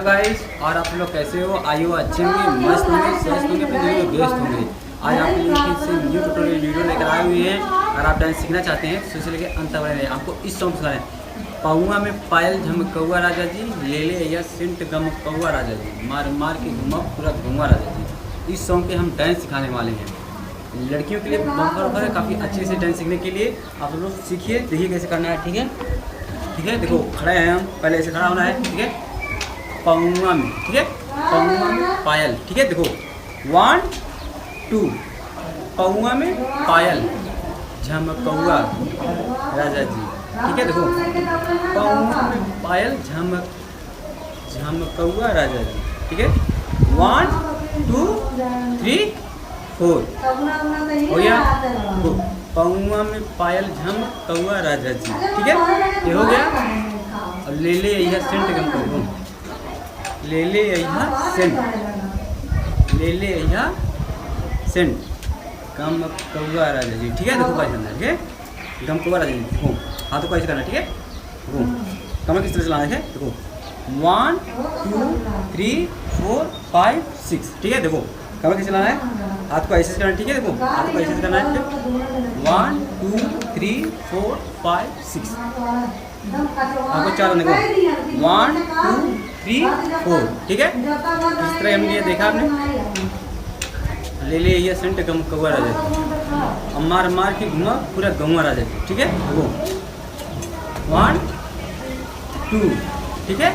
Guys, और आप लोग कैसे हो? आई हो अच्छे होंगे, मस्त होंगे, स्वस्थ होंगे, अपने जिंदगी में व्यस्त होंगे। आज आप लोगों के से न्यू ट्यूटोरियल वीडियो लेकर आए हुए हैं। अगर आप डांस सीखना चाहते हैं तो इसे लेके अंत तक बने रहिए। आपको इस सॉन्ग सिखाना है। पौआ में पायल झमकौआ राजा जी, ले ले या सेंट गम कौआ राजा जी, मार मार के घुमा पूरा घुमा राजा जी। इस सॉन्ग पे हम डांस सिखाने वाले हैं। लड़कियों के लिए बम्पर ऑफर है, काफ़ी अच्छे से डांस सीखने के लिए आप लोग सीखिए, देखिए कैसे करना है। ठीक है, ठीक है। देखो खड़े हैं हम, पहले ऐसे खड़ा होना है। ठीक है, पौआ में, ठीक है, पौआ में पायल। ठीक है, देखो 1 2, पौआ में पायल झमकौआ राजा जी। ठीक है, देखो पौआ में पायल झमकौआ राजा जी। ठीक है, 1 2 3 4 हो गया। पौआ में पायल झमकौआ राजा जी। ठीक है, ये हो गया। और ले ले यह सेंट गम कौआ, ले ले यह सेंट, ले ले यह सेंट गम कौआ राजा जी। ठीक है, देखो कैसे करना है। ठीक है, गम कौआ राजा जी। देखो हाथों को ऐसे करना है। ठीक है, देखो कमर किस तरह चलाना है। देखो 1 2 3 4 5 6। ठीक है, देखो कमर कैसे चलाना है, हाथ को ऐसे करना है। ठीक है, देखो हाथ को ऐसे करना है। 1 2 3 4 5 6। आपको चार देखो 1 2 3 4। ठीक है, इस तरह हमने ये देखा आपने। ले ले ये सेंट गम कौआ राजा जी, मार मार के घुमा पूरा गौवा राजा जी। ठीक है, देखो 1 2। ठीक है,